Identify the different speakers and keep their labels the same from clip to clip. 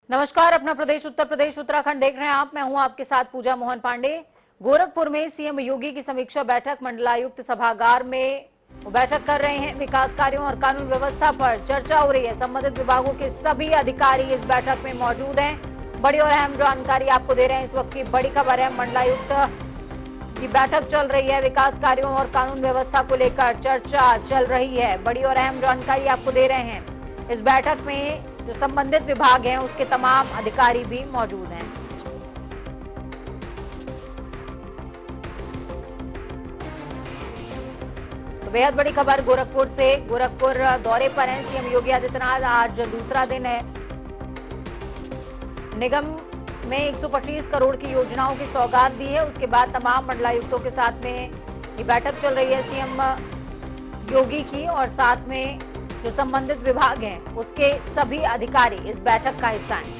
Speaker 1: नमस्कार, अपना प्रदेश उत्तर प्रदेश उत्तराखंड देख रहे हैं आप। मैं हूं आपके साथ पूजा मोहन पांडे। गोरखपुर में सीएम योगी की समीक्षा बैठक मंडलायुक्त सभागार में बैठक कर रहे हैं। विकास कार्यों और कानून व्यवस्था पर चर्चा हो रही है। संबंधित विभागों के सभी अधिकारी इस बैठक में मौजूद हैं। बड़ी और अहम जानकारी आपको दे रहे हैं। इस वक्त की बड़ी खबर है, मंडलायुक्त की बैठक चल रही है। विकास कार्यों और कानून व्यवस्था को लेकर चर्चा चल रही है। बड़ी और अहम जानकारी आपको दे रहे हैं। इस बैठक में जो संबंधित विभाग हैं उसके तमाम अधिकारी भी मौजूद हैं। तो बेहद बड़ी खबर गोरखपुर से। गोरखपुर दौरे पर हैं सीएम योगी आदित्यनाथ। आज दूसरा दिन है। निगम में 125 करोड़ की योजनाओं की सौगात दी है। उसके बाद तमाम मंडलायुक्तों के साथ में ये बैठक चल रही है सीएम योगी की, और साथ में जो संबंधित विभाग हैं उसके सभी अधिकारी इस बैठक का हिस्सा हैं।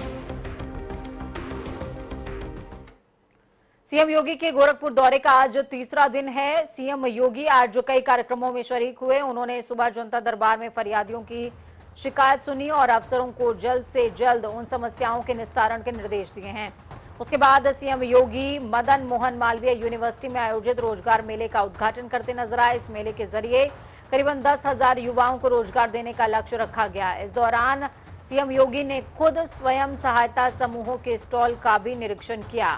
Speaker 1: सीएम योगी के गोरखपुर दौरे का आज तीसरा दिन है। सीएम योगी आज जो कई कार्यक्रमों में शरीक हुए। उन्होंने सुबह जनता दरबार में फरियादियों की शिकायत सुनी और अफसरों को जल्द से जल्द उन समस्याओं के निस्तारण के निर्देश दिए हैं। उसके बाद सीएम योगी मदन मोहन मालवीय यूनिवर्सिटी में आयोजित रोजगार मेले का उद्घाटन करते नजर आए। इस मेले के जरिए करीबन 10,000 युवाओं को रोजगार देने का लक्ष्य रखा गया। इस दौरान सीएम योगी ने खुद स्वयं सहायता समूहों के स्टॉल का भी निरीक्षण किया।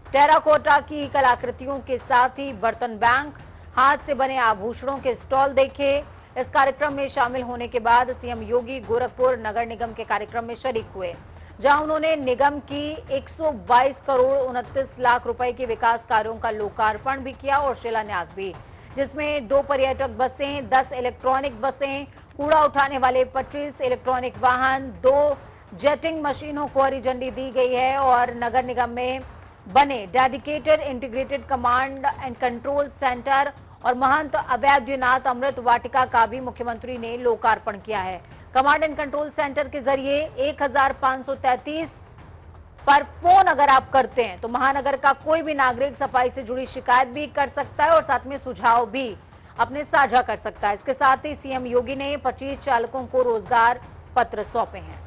Speaker 1: टेराकोटा की कलाकृतियों के साथ ही बर्तन बैंक, हाथ से बने आभूषणों के स्टॉल देखे। इस कार्यक्रम में शामिल होने के बाद सीएम योगी गोरखपुर नगर निगम के कार्यक्रम में शरीक हुए, जहां उन्होंने निगम की 122 करोड़ 29 लाख रुपए के विकास कार्यों का लोकार्पण भी किया और शिलान्यास भी, जिसमें 2 पर्यटक बसें, 10 इलेक्ट्रॉनिक बसें, कूड़ा उठाने वाले 25 इलेक्ट्रॉनिक वाहन, 2 जेटिंग मशीनों को हरी झंडी दी गई है। और नगर निगम में बने dedicated integrated command and control centre और महंत अवैधनाथ अमृत वाटिका का भी मुख्यमंत्री ने लोकार्पण किया है। कमांड एंड कंट्रोल सेंटर के जरिए 1533 पर फोन अगर आप करते हैं तो महानगर का कोई भी नागरिक सफाई से जुड़ी शिकायत भी कर सकता है और साथ में सुझाव भी अपने साझा कर सकता है। इसके साथ ही सीएम योगी ने 25 चालकों को रोजगार पत्र सौंपे हैं।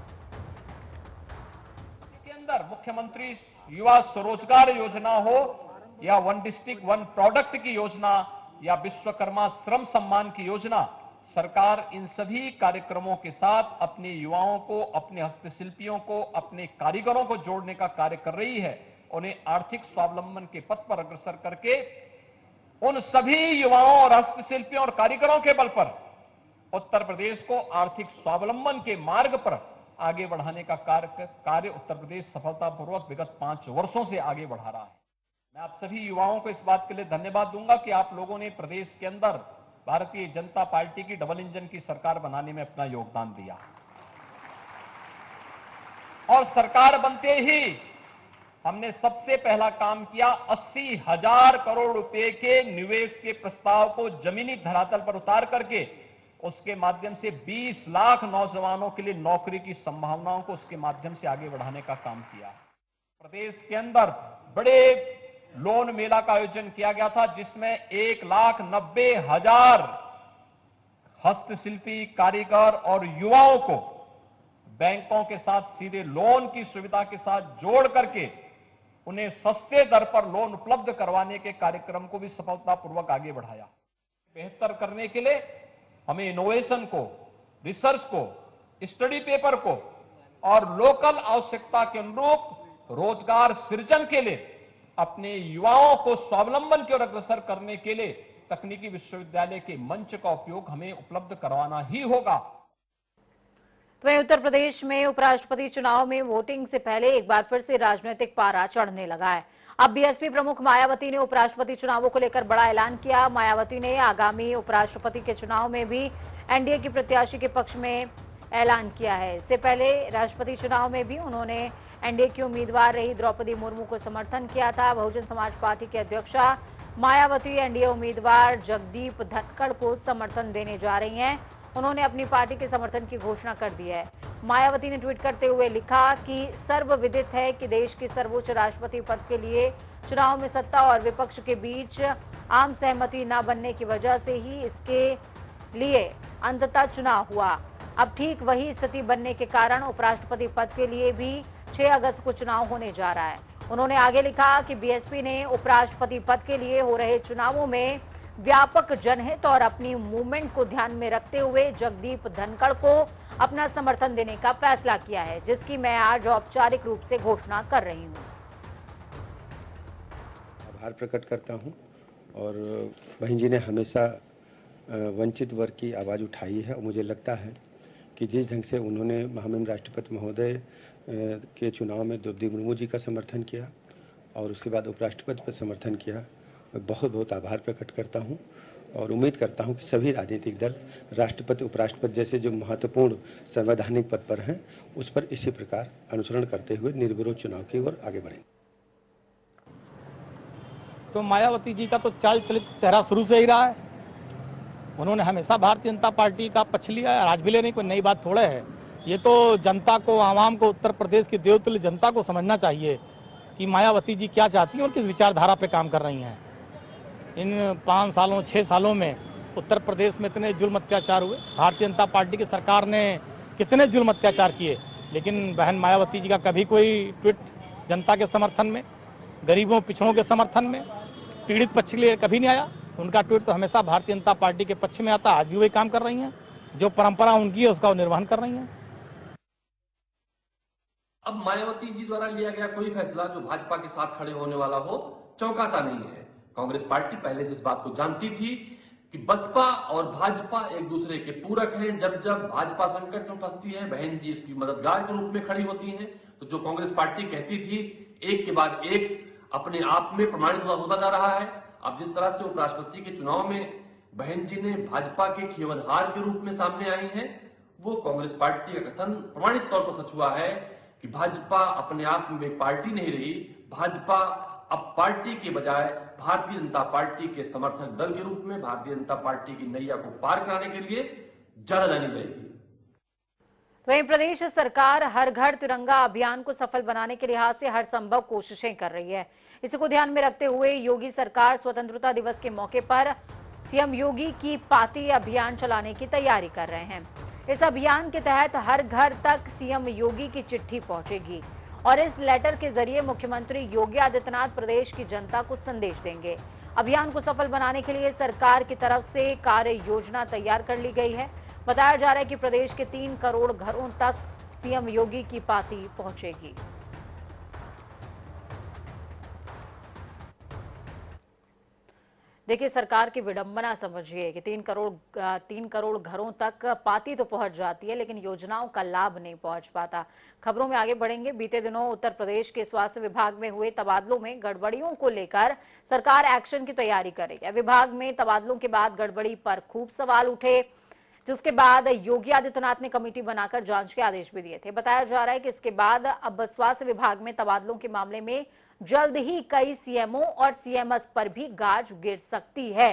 Speaker 2: के अंदर मुख्यमंत्री युवा स्वरोजगार योजना हो या वन डिस्ट्रिक्ट वन प्रोडक्ट की योजना या विश्वकर्मा श्रम सम्मान की योजना, सरकार इन सभी कार्यक्रमों के साथ अपने युवाओं को, अपने हस्तशिल्पियों को, अपने कारीगरों को जोड़ने का कार्य कर रही है। उन्हें आर्थिक स्वावलंबन के पथ पर अग्रसर करके उन सभी युवाओं और हस्तशिल्पियों और कारीगरों के बल पर उत्तर प्रदेश को आर्थिक स्वावलंबन के मार्ग पर आगे बढ़ाने का कार्य उत्तर प्रदेश सफलतापूर्वक विगत 5 वर्षों से आगे बढ़ा रहा है। मैं आप सभी युवाओं को इस बात के लिए धन्यवाद दूंगा कि आप लोगों ने प्रदेश के अंदर भारतीय जनता पार्टी की डबल इंजन की सरकार बनाने में अपना योगदान दिया और सरकार बनते ही हमने सबसे पहला काम किया, 80,000 करोड़ रुपए के निवेश के प्रस्ताव को जमीनी धरातल पर उतार करके उसके माध्यम से 20 लाख नौजवानों के लिए नौकरी की संभावनाओं को उसके माध्यम से आगे बढ़ाने का काम किया। प्रदेश के अंदर बड़े लोन मेला का आयोजन किया गया था, जिसमें 1,90,000 हस्तशिल्पी, कारीगर और युवाओं को बैंकों के साथ सीधे लोन की सुविधा के साथ जोड़ करके उन्हें सस्ते दर पर लोन उपलब्ध करवाने के कार्यक्रम को भी सफलतापूर्वक आगे बढ़ाया। बेहतर करने के लिए हमें इनोवेशन को, रिसर्च को, स्टडी पेपर को और लोकल आवश्यकता के अनुरूप रोजगार सृजन के लिए अपने युवाओं को स्वावलंबन की ओर अग्रसर करने के लिए तकनीकी विश्वविद्यालय के मंच का उपयोग हमें उपलब्ध करवाना ही होगा।
Speaker 1: तो वहीं उत्तर प्रदेश में उपराष्ट्रपति चुनाव में वोटिंग से पहले एक बार फिर से राजनीतिक पारा चढ़ने लगा है। अब बीएसपी प्रमुख मायावती ने उपराष्ट्रपति चुनावों को लेकर बड़ा ऐलान किया। मायावती ने आगामी उपराष्ट्रपति के चुनाव में भी एनडीए की प्रत्याशी के पक्ष में ऐलान किया है। इससे पहले राष्ट्रपति चुनाव में भी उन्होंने एनडीए की उम्मीदवार रही द्रौपदी मुर्मू को समर्थन किया था। बहुजन समाज पार्टी की अध्यक्षा मायावती एनडीए उम्मीदवार जगदीप धनखड़ को समर्थन देने जा रही हैं। उन्होंने अपनी पार्टी के समर्थन की घोषणा कर दी है। मायावती ने ट्वीट करते हुए लिखा कि सर्वविदित है कि देश के सर्वोच्च राष्ट्रपति पद के लिए चुनाव में सत्ता और विपक्ष के बीच आम सहमति न बनने की वजह से ही इसके लिए अंततः चुनाव हुआ। अब ठीक वही स्थिति बनने के कारण उपराष्ट्रपति पद के लिए भी 6 अगस्त को चुनाव होने जा रहा है। उन्होंने आगे लिखा कि बीएसपी ने उपराष्ट्रपति पद के लिए हो रहे चुनावों में व्यापक जनहित और अपनी मूवमेंट को ध्यान में रखते हुए जगदीप धनखड़ को अपना समर्थन देने का फैसला किया है, जिसकी मैं आज औपचारिक रूप से घोषणा कर रही हूं।
Speaker 3: आभार प्रकट करता हूं और बहन जी ने हमेशा वंचित वर्ग की आवाज़ उठाई है और मुझे लगता है कि जिस ढंग से उन्होंने महामहिम राष्ट्रपति महोदय के चुनाव में द्रौपदी मुर्मू जी का समर्थन किया और उसके बाद उपराष्ट्रपति पर समर्थन किया, मैं बहुत बहुत आभार प्रकट करता हूं और उम्मीद करता हूं कि सभी राजनीतिक दल राष्ट्रपति उपराष्ट्रपति जैसे जो महत्वपूर्ण संवैधानिक पद पर हैं उस पर इसी प्रकार अनुसरण करते हुए निर्विरोध चुनाव की ओर आगे बढ़ेंगे।
Speaker 4: तो मायावती जी का तो चाल चलित चेहरा शुरू से ही रहा है। उन्होंने हमेशा भारतीय जनता पार्टी का पक्ष लिया है, आज भी लेने कोई नई बात थोड़े है। ये तो जनता को, आवाम को, उत्तर प्रदेश की देवतुल्य जनता को समझना चाहिए कि मायावती जी क्या चाहती हैं और किस विचारधारा पे काम कर रही हैं। इन 5 सालों 6 सालों में उत्तर प्रदेश में इतने जुल्म अत्याचार हुए, भारतीय जनता पार्टी की सरकार ने कितने जुल्म अत्याचार किए, लेकिन बहन मायावती जी का कभी कोई ट्वीट जनता के समर्थन में, गरीबों पिछड़ों के समर्थन में, पीड़ित पक्ष के लिए कभी नहीं आया। उनका ट्वीट तो हमेशा भारतीय जनता पार्टी के पक्ष में आता। आज भी वही काम कर रही हैं, जो परंपरा उनकी है उसका वो निर्वहन कर रही हैं।
Speaker 5: अब मायावती जी द्वारा लिया गया कोई फैसला जो भाजपा के साथ खड़े होने वाला हो चौंकाता नहीं है। कांग्रेस पार्टी पहले से इस बात को जानती थी कि बसपा और भाजपा एक दूसरे के पूरक हैं। जब जब भाजपा संकट में फंसती है, बहन जी इसकी मददगार के रूप में खड़ी होती हैं। तो जो कांग्रेस पार्टी कहती थी, एक के बाद एक अपने आप में प्रमाणित होता जा रहा है। अब जिस तरह से उपराष्ट्रपति के चुनाव में बहन जी ने भाजपा के केवल हार के रूप में सामने आई हैं, वो कांग्रेस पार्टी का कथन प्रमाणित तौर पर सच हुआ है कि भाजपा अपने आप में एक पार्टी नहीं रही। भाजपा अब पार्टी के बजाय भारतीय जनता पार्टी के समर्थक दल के रूप में भारतीय जनता पार्टी की नैया को पार कराने के लिए जाना जानी जाएगी।
Speaker 1: वहीं प्रदेश सरकार हर घर तिरंगा अभियान को सफल बनाने के लिहाज से हर संभव कोशिशें कर रही है। इसी को ध्यान में रखते हुए योगी सरकार स्वतंत्रता दिवस के मौके पर सीएम योगी की पाती अभियान चलाने की तैयारी कर रहे हैं। इस अभियान के तहत हर घर तक सीएम योगी की चिट्ठी पहुंचेगी और इस लेटर के जरिए मुख्यमंत्री योगी आदित्यनाथ प्रदेश की जनता को संदेश देंगे। अभियान को सफल बनाने के लिए सरकार की तरफ से कार्य योजना तैयार कर ली गई है। बताया जा रहा है कि प्रदेश के 3 करोड़ घरों तक सीएम योगी की पाती पहुंचेगी। देखिए, सरकार की विडंबना समझिए कि 3 करोड़ घरों तक पाती तो पहुंच जाती है, लेकिन योजनाओं का लाभ नहीं पहुंच पाता। खबरों में आगे बढ़ेंगे। बीते दिनों उत्तर प्रदेश के स्वास्थ्य विभाग में हुए तबादलों में गड़बड़ियों को लेकर सरकार एक्शन की तैयारी कर रही है। विभाग में तबादलों के बाद गड़बड़ी पर खूब सवाल उठे, जिसके बाद योगी आदित्यनाथ ने कमेटी बनाकर जांच के आदेश भी दिए थे। बताया जा रहा है कि इसके बाद अब स्वास्थ्य विभाग में तबादलों के मामले में जल्द ही कई सीएमओ और सीएमएस पर भी गाज गिर सकती है।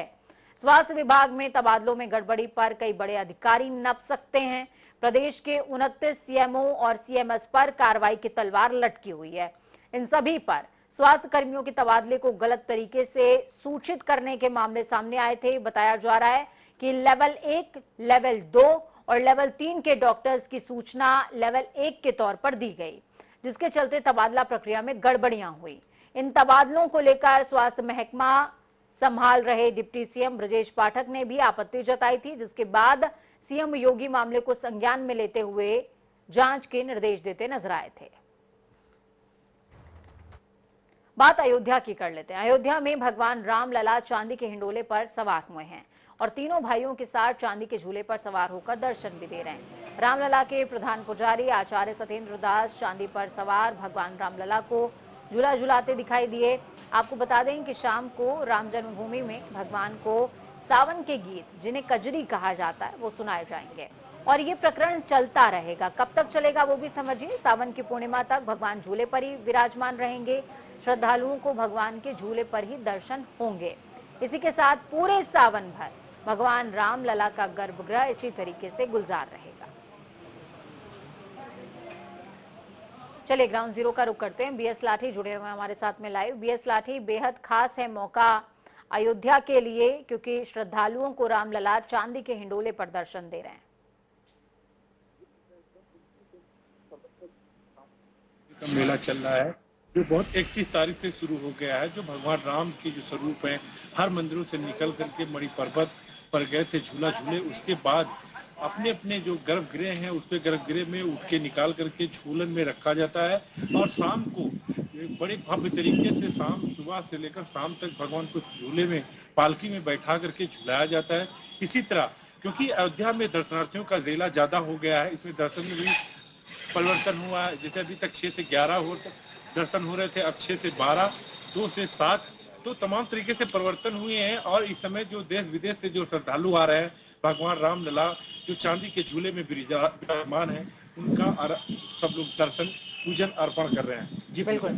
Speaker 1: स्वास्थ्य विभाग में तबादलों में गड़बड़ी पर कई बड़े अधिकारी नप सकते हैं। प्रदेश के 29 सीएमओ और सीएमएस पर कार्रवाई की तलवार लटकी हुई है। इन सभी पर स्वास्थ्य कर्मियों के तबादले को गलत तरीके से सूचित करने के मामले सामने आए थे। बताया जा रहा है कि लेवल 1, लेवल 2 और लेवल 3 के डॉक्टर्स की सूचना लेवल 1 के तौर पर दी गई, जिसके चलते तबादला प्रक्रिया में गड़बड़ियां हुई। इन तबादलों को लेकर स्वास्थ्य महकमा संभाल रहे डिप्टी सीएम ब्रजेश पाठक ने भी आपत्ति जताई थी, जिसके बाद सीएम योगी मामले को संज्ञान में लेते हुए जांच के निर्देश देते नजर आए थे। बात अयोध्या की कर लेते हैं। अयोध्या में भगवान रामलला चांदी के हिंडोले पर सवार हुए हैं और तीनों भाइयों के साथ चांदी के झूले पर सवार होकर दर्शन भी दे रहे हैं। रामलला के प्रधान पुजारी आचार्य सत्येंद्र दास चांदी पर सवार भगवान रामलला को झूला झुलाते दिखाई दिए। आपको बता दें कि शाम को राम जन्मभूमि में भगवान को सावन के गीत, जिन्हें कजरी कहा जाता है, वो सुनाए जाएंगे और ये प्रकरण चलता रहेगा। कब तक चलेगा वो भी समझिए। सावन की पूर्णिमा तक भगवान झूले पर ही विराजमान रहेंगे। श्रद्धालुओं को भगवान के झूले पर ही दर्शन होंगे। इसी के साथ पूरे सावन भर भगवान रामलला का गर्भगृह इसी तरीके से गुलजार रहेगा। चलिए ग्राउंड जीरो का रुख करते हैं। बीएस लाठी जुड़े हुए हैं हमारे साथ में लाइव। बीएस लाठी, बेहद खास है मौका अयोध्या के लिए, क्योंकि श्रद्धालुओं को रामलला चांदी के हिंडोले पर दर्शन दे रहे हैं।
Speaker 6: का मेला चल रहा है जो बहुत 31 तारीख से शुरू हो गया है। जो भगवान राम के जो स्वरूप हैं हर मंदिरों से निकल करके मणि पर्वत पर गए थे झूला झूले, उसके बाद अपने अपने जो गर्भगृह हैं उस पे गर्भगृह में उठ के निकाल करके झूलन में रखा जाता है और शाम को बड़े भव्य तरीके से शाम सुबह से लेकर शाम तक भगवान को झूले में पालकी में बैठा करके झुलाया जाता है। इसी तरह क्योंकि अयोध्या में दर्शनार्थियों का रेला ज्यादा हो गया है, इसमें दर्शन में भी परिवर्तन हुआ है। जैसे अभी तक 6 से 11 हो दर्शन हो रहे थे, अब 6 से 12, 2 से 7, तो तमाम तरीके से परिवर्तन हुए हैं। और इस समय जो देश विदेश से जो श्रद्धालु आ रहे हैं भगवान राम लला जो चांदी के झूले में विराजमान है उनका सब लोग दर्शन पूजन अर्पण कर रहे हैं। जी
Speaker 1: बिल्कुल।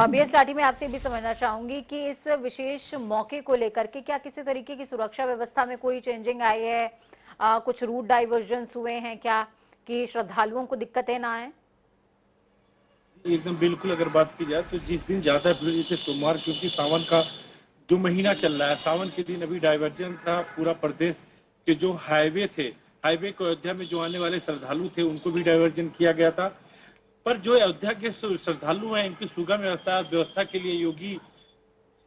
Speaker 1: बीएस लाठी, मैं आपसे भी समझना चाहूंगी कि इस विशेष मौके को लेकर के क्या किसी तरीके की सुरक्षा व्यवस्था में कोई चेंजिंग आई है? कुछ रूट डाइवर्जन्स हुए हैं क्या कि श्रद्धालुओं को दिक्कतें ना आए?
Speaker 6: एकदम बिल्कुल, अगर बात की जाए तो जिस दिन ज्यादा भीड़ जैसे सोमवार, क्योंकि सावन का जो महीना चल रहा है, सावन के दिन अभी डाइवर्जन था पूरा प्रदेश के जो हाईवे थे, हाईवे को अयोध्या में जो आने वाले श्रद्धालु थे उनको भी डाइवर्जन किया गया था। पर जो अयोध्या के श्रद्धालु हैं इनकी सुगम व्यवस्था के लिए योगी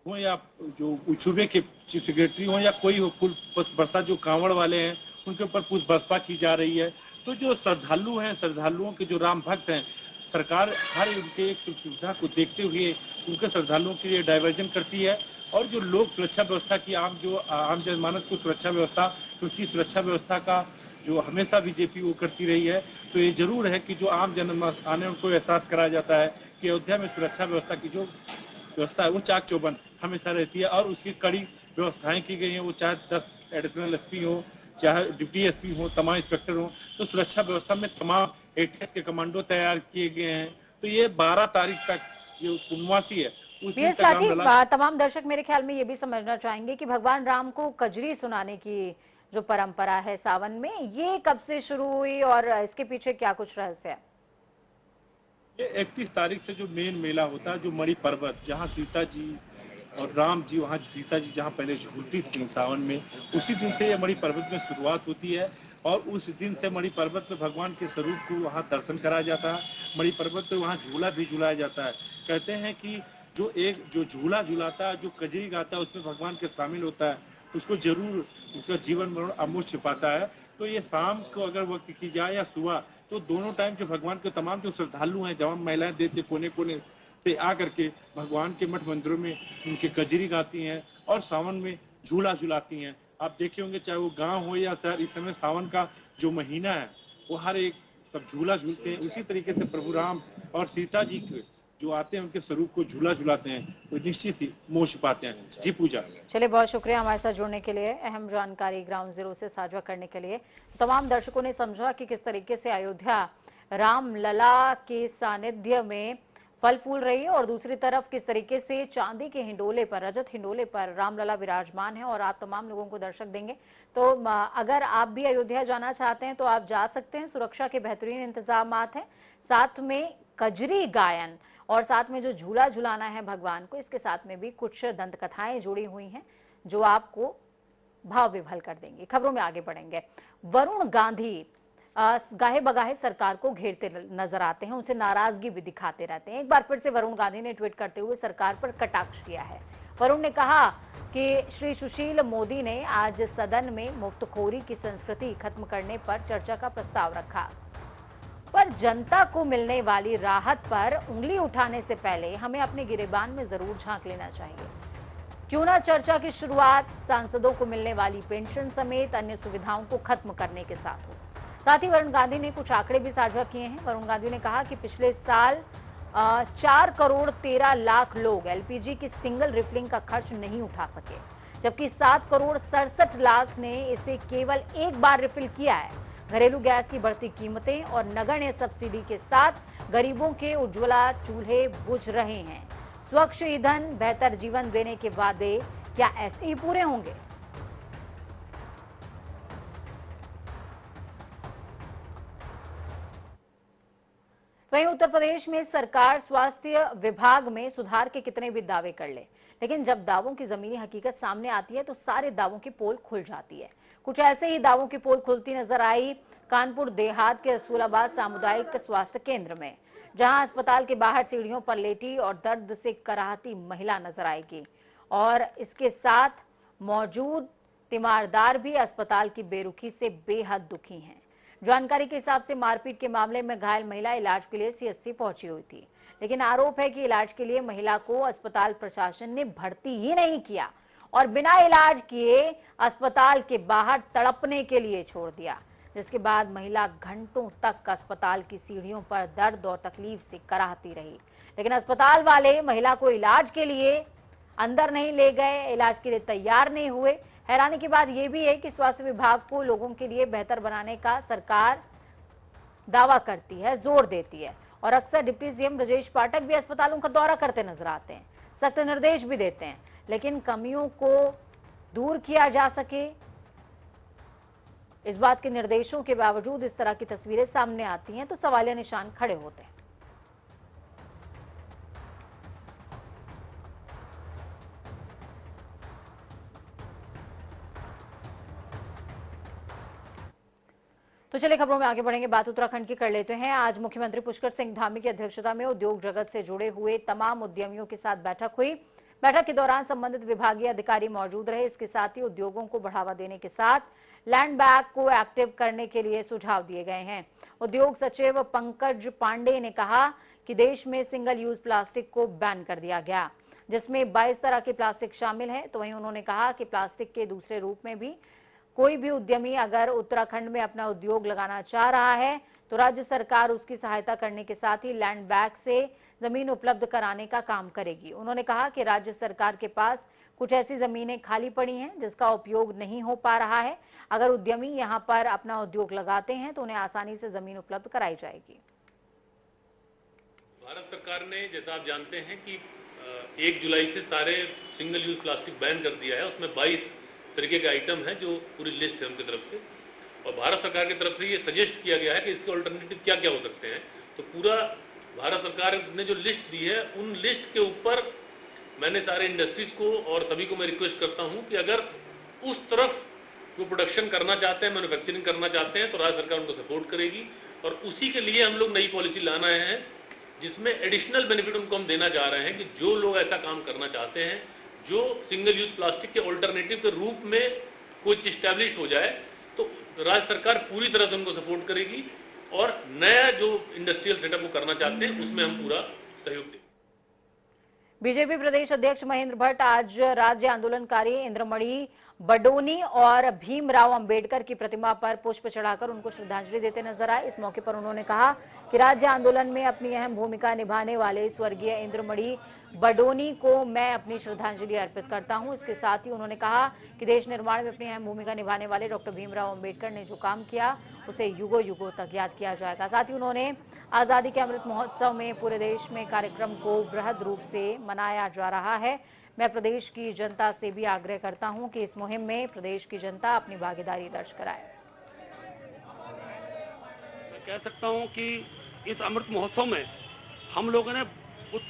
Speaker 6: हो या जो सूबे के चीफ सेक्रेटरी हो या कोई हो, कुल बरसा जो कांवड़ वाले हैं उनके ऊपर कुछ बसपा की जा रही है। तो जो श्रद्धालु हैं, श्रद्धालुओं के जो राम भक्त हैं, सरकार हर उनके एक सुविधा को देखते हुए उनके श्रद्धालुओं के लिए डाइवर्जन करती है। और जो लोग सुरक्षा व्यवस्था की आम जनमानस को सुरक्षा व्यवस्था, क्योंकि सुरक्षा व्यवस्था का जो हमेशा बीजेपी वो करती रही है, तो ये जरूर है कि जो आम जनमानस आने उनको एहसास कराया जाता है कि अयोध्या में सुरक्षा व्यवस्था की जो व्यवस्था है वो चाक चौबंद हमेशा रहती है और उसकी कड़ी व्यवस्थाएं की गई हैं। वो चाहे 10 एडिशनल एसपी हो, चाहे डिप्टी एसपी हो, तमाम इंस्पेक्टर हो, तो सुरक्षा व्यवस्था में तमाम एटीएस के कमांडो तैयार किए गए हैं। तो ये 12 तारीख तक जो पूर्णवासी है उस दिन
Speaker 1: बीएस
Speaker 6: तक
Speaker 1: लाठी,
Speaker 6: रामलला।
Speaker 1: तमाम दर्शक मेरे ख्याल में ये भी समझना चाहेंगे कि भगवान राम को कजरी सुनाने की जो परंपरा है सावन में, ये कब से शुरू हुई और इसके पीछे क्या कुछ रहस्य है?
Speaker 6: ये 31 तारीख से जो मेन मेला होता है, जो मणि पर्वत जहाँ सीता जी और राम जी, वहाँ सीता जी जहाँ पहले झूलती थी सावन में, उसी दिन से ये मणि पर्वत में शुरुआत होती है। और उस दिन से मणि पर्वत पे भगवान के स्वरूप को वहाँ दर्शन कराया जाता है। मणि पर्वत पे वहाँ झूला भी झूलाया जाता है। कहते हैं कि जो झूला झूलाता है, जो कजरी गाता है, उसमें भगवान के शामिल होता है, उसको जरूर उसका जीवन मरण अमोघ छिपाता है। तो ये शाम को अगर वक्त की जाए या सुबह, तो दोनों टाइम जो भगवान के तमाम जो श्रद्धालु हैं, जवान महिलाएं देश के कोने कोने से आकर के भगवान के मठ मंदिरों में उनके कजरी गाती हैं और सावन में झूला झुलाती हैं। आप देखे होंगे चाहे वो गांव हो या शहर, इस समय सावन का जो महीना है वो हर एक सब झूला झूलते हैं। उसी तरीके से प्रभु राम और सीता जी के जो आते हैं उनके स्वरूप को झूला झुलाते हैं, तो निश्चित ही मोह छिपाते हैं। जी पूजा।
Speaker 1: चलिए, बहुत शुक्रिया हमारे साथ जुड़ने के लिए, अहम जानकारी ग्राउंड जीरो से साझा करने के लिए। तमाम दर्शकों ने समझा कि किस तरीके से अयोध्या रामलला के सानिध्य में फल फूल रही है और दूसरी तरफ किस तरीके से चांदी के हिंडोले पर, रजत हिंडोले पर रामलला विराजमान है और आप तमाम लोगों को दर्शक देंगे। तो अगर आप भी अयोध्या जाना चाहते हैं तो आप जा सकते हैं। सुरक्षा के बेहतरीन इंतजाम हैं, साथ में कजरी गायन और साथ में जो झूला झुलाना है भगवान को, इसके साथ में भी कुछ दंत कथाएं जुड़ी हुई हैं जो आपको भाव विभल कर देंगी। खबरों में आगे बढ़ेंगे। वरुण गांधी गाहे बगाहे सरकार को घेरते नजर आते हैं, उनसे नाराजगी भी दिखाते रहते हैं। एक बार फिर से वरुण गांधी ने ट्वीट करते हुए सरकार पर कटाक्ष किया है। वरुण ने कहा कि श्री सुशील मोदी ने आज सदन में मुफ्तखोरी की संस्कृति खत्म करने पर चर्चा का प्रस्ताव रखा, पर जनता को मिलने वाली राहत पर उंगली उठाने से पहले हमें अपने गिरेबान में जरूर झांक लेना चाहिए। क्यों ना चर्चा की शुरुआत सांसदों को मिलने वाली पेंशन समेत अन्य सुविधाओं को खत्म करने के साथ हो। साथ ही वरुण गांधी ने कुछ आंकड़े भी साझा किए हैं। वरुण गांधी ने कहा कि पिछले साल 4 करोड़ 13 लाख लोग एलपीजी की सिंगल रिफिलिंग का खर्च नहीं उठा सके, जबकि 7 करोड़ 67 लाख ने इसे केवल एक बार रिफिल किया है। घरेलू गैस की बढ़ती कीमतें और नगण्य सब्सिडी के साथ गरीबों के उज्ज्वला चूल्हे बुझ रहे हैं। स्वच्छ ईंधन, बेहतर जीवन देने के वादे क्या ऐसे ही पूरे होंगे? वहीं उत्तर प्रदेश में सरकार स्वास्थ्य विभाग में सुधार के कितने भी दावे कर ले, लेकिन जब दावों की जमीनी हकीकत सामने आती है तो सारे दावों की पोल खुल जाती है। कुछ ऐसे ही दावों की पोल खुलती नजर आई कानपुर देहात के रसूलाबाद सामुदायिक स्वास्थ्य केंद्र में। जहां अस्पताल के बाहर सीढ़ियों पर लेटी और दर्द से कराहती महिला नजर आएगी और इसके साथ मौजूद तीमारदार भी अस्पताल की बेरुखी से बेहद दुखी हैं। जानकारी के हिसाब से मारपीट के मामले में घायल महिला इलाज के लिए सीएचसी पहुंची हुई थी, लेकिन आरोप है कि इलाज के लिए महिला को अस्पताल प्रशासन ने भर्ती ही नहीं किया और बिना इलाज किए अस्पताल के बाहर तड़पने के लिए छोड़ दिया, जिसके बाद महिला घंटों तक अस्पताल की सीढ़ियों पर दर्द और तकलीफ से कराहती रही। लेकिन अस्पताल वाले महिला को इलाज के लिए अंदर नहीं ले गए, इलाज के लिए तैयार नहीं हुए। हैरानी की बात यह भी है कि स्वास्थ्य विभाग को लोगों के लिए बेहतर बनाने का सरकार दावा करती है, जोर देती है और अक्सर डिप्टी सीएम ब्रजेश पाठक भी अस्पतालों का दौरा करते नजर आते हैं, सख्त निर्देश भी देते हैं, लेकिन कमियों को दूर किया जा सके इस बात के निर्देशों के बावजूद इस तरह की तस्वीरें सामने आती हैं तो सवालिया निशान खड़े होते हैं। तो चलिए खबरों में आगे बढ़ेंगे, बात उत्तराखंड की कर लेते हैं। आज मुख्यमंत्री पुष्कर सिंह धामी की अध्यक्षता में उद्योग जगत से जुड़े हुए तमाम उद्यमियों के साथ बैठक हुई। बैठक के दौरान संबंधित विभागीय अधिकारी मौजूद रहे। इसके साथ ही उद्योगों को बढ़ावा देने के साथ लैंड बैंक को एक्टिव करने के लिए सुझाव दिए गए हैं। उद्योग सचिव पंकज पांडे ने कहा कि देश में सिंगल यूज प्लास्टिक को बैन कर दिया गया, जिसमें 22 तरह के प्लास्टिक शामिल है। तो वहीं उन्होंने कहा कि प्लास्टिक के दूसरे रूप में भी कोई भी उद्यमी अगर उत्तराखंड में अपना उद्योग लगाना चाह रहा है तो राज्य सरकार उसकी सहायता करने के साथ ही लैंड बैंक से जमीन उपलब्ध कराने का काम करेगी। उन्होंने कहा कि राज्य सरकार के पास कुछ ऐसी जमीनें खाली पड़ी हैं जिसका उपयोग नहीं हो पा रहा है। अगर उद्यमी यहां पर अपना उद्योग लगाते हैं तो उन्हें आसानी से जमीन उपलब्ध कराई जाएगी।
Speaker 7: भारत सरकार ने, जैसा आप जानते हैं कि 1 जुलाई से सारे सिंगल यूज प्लास्टिक बैन कर दिया है। उसमें 22 तरीके के आइटम है जो पूरी लिस्ट है उनकी तरफ से, और भारत सरकार की तरफ से ये सजेस्ट किया गया है कि इसके अल्टरनेटिव क्या क्या हो सकते हैं। तो पूरा भारत सरकार ने जो लिस्ट दी है उन लिस्ट के ऊपर मैंने सारे इंडस्ट्रीज को और सभी को मैं रिक्वेस्ट करता हूं कि अगर उस तरफ वो प्रोडक्शन करना चाहते हैं, मैन्युफैक्चरिंग करना चाहते हैं तो राज्य सरकार उनको सपोर्ट करेगी। और उसी के लिए हम लोग नई पॉलिसी लाना है जिसमें एडिशनल बेनिफिट उनको हम देना चाह रहे हैं कि जो लोग ऐसा काम करना चाहते हैं, जो सिंगल यूज प्लास्टिक के ऑल्टरनेटिव के रूप में कोई चीज स्टैब्लिश हो जाए तो राज्य सरकार पूरी तरह से उनको सपोर्ट करेगी और नया जो इंडस्ट्रियल सेटअप वो करना चाहते हैं उसमें हम पूरा सहयोग देंगे।
Speaker 1: बीजेपी प्रदेश अध्यक्ष महेंद्र भट्ट आज राज्य आंदोलनकारी इंद्रमणि बडोनी और भीमराव अंबेडकर की प्रतिमा पर पुष्प चढ़ाकर उनको श्रद्धांजलि देते नजर आए। इस मौके पर उन्होंने कहा कि राज्य आंदोलन में अपनी अहम भूमिका निभाने वाले स्वर्गीय इंद्रमणि बडोनी को मैं अपनी श्रद्धांजलि अर्पित करता हूं। इसके साथ ही उन्होंने कहा कि देश निर्माण में अपनी अहम भूमिका निभाने वाले डॉक्टर भीमराव अंबेडकर ने जो काम किया उसे युगों युगों तक याद किया जाएगा। साथ ही उन्होंने आजादी के अमृत महोत्सव में पूरे देश में कार्यक्रम को वृहद रूप से मनाया जा रहा है। मैं प्रदेश की जनता से भी आग्रह करता हूं कि इस मुहिम में प्रदेश की जनता अपनी भागीदारी दर्ज कराए।
Speaker 8: मैं कह सकता हूं कि इस अमृत महोत्सव में हम लोगों ने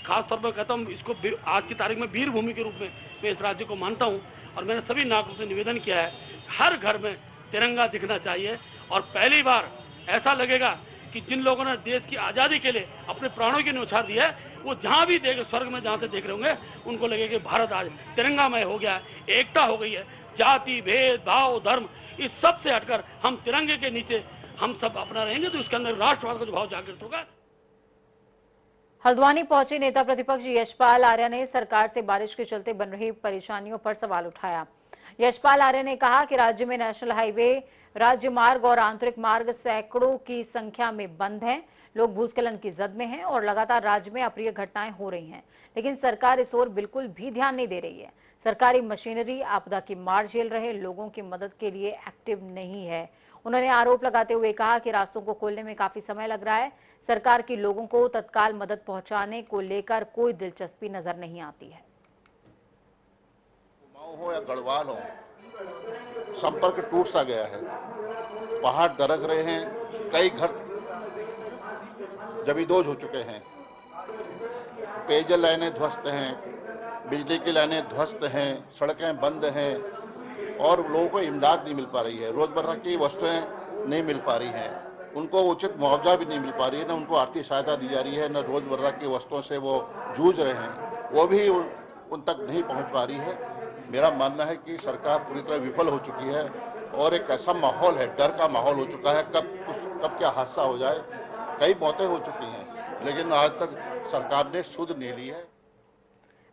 Speaker 8: खास तौर पर कहता हूं इसको आज की तारीख में वीर भूमि के रूप में मैं इस राज्य को मानता हूं और मैंने सभी नागरिकों से निवेदन किया है हर घर में तिरंगा दिखना चाहिए। और पहली बार ऐसा लगेगा कि जिन लोगों ने देश की आज़ादी के लिए अपने प्राणों की न्यौछावर दी है वो जहाँ भी देख स्वर्ग में जहाँ से देख रहे होंगे उनको लगेगा कि भारत आज तिरंगामय हो गया है, एकता हो गई है। जाति भेद भाव धर्म इस सब से हटकर हम तिरंगे के नीचे हम सब अपना रहेंगे तो इसके अंदर राष्ट्रवाद का जो भाव जागृत होगा।
Speaker 1: हल्द्वानी पहुंचे नेता प्रतिपक्ष यशपाल आर्य ने सरकार से बारिश के चलते बन रही परेशानियों पर सवाल उठाया। यशपाल आर्य ने कहा कि राज्य में नेशनल हाईवे, राज्य मार्ग और आंतरिक मार्ग सैकड़ों की संख्या में बंद हैं। लोग भूस्खलन की जद में हैं और लगातार राज्य में अप्रिय घटनाएं हो रही हैं, लेकिन सरकार इस ओर बिल्कुल भी ध्यान नहीं दे रही है। सरकारी मशीनरी आपदा की मार झेल रहे लोगों की मदद के लिए एक्टिव नहीं है। उन्होंने आरोप लगाते हुए कहा कि रास्तों को खोलने में काफी समय लग रहा है। सरकार की लोगों को तत्काल मदद पहुंचाने को लेकर कोई दिलचस्पी नजर नहीं आती है।
Speaker 9: हो या गढ़वाल हो, संपर्क टूट सा गया है। पहाड़ दरक रहे हैं, कई घर जमींदोज हो चुके हैं, पेयजल लाइनें ध्वस्त हैं, बिजली की लाइनें ध्वस्त हैं, सड़कें बंद हैं और लोगों को इमदाद नहीं मिल पा रही है, रोजमर्रा की वस्तुएं नहीं मिल पा रही हैं। उनको उचित मुआवजा भी नहीं मिल पा रही है, न उनको आर्थिक सहायता दी जा रही है, न रोजमर्रा की वस्तुओं से वो जूझ रहे हैं, वो भी उन तक नहीं पहुंच पा रही है। मेरा मानना है कि सरकार पूरी तरह विफल हो चुकी है और एक ऐसा माहौल है, डर का माहौल हो चुका है, कब क्या हादसा हो जाए। कई मौतें हो चुकी हैं, लेकिन आज तक सरकार ने सुध नहीं ली है।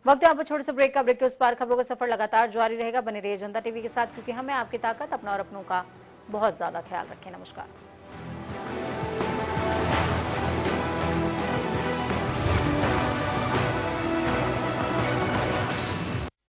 Speaker 1: वक्त यहाँ पर छोटे से ब्रेक का। ब्रेक के उस पार खबरों का सफर लगातार जारी रहेगा। बने रहिए जनता टीवी के साथ, क्योंकि हमें आपकी ताकत, अपना और अपनों का बहुत ज्यादा ख्याल रखें। नमस्कार।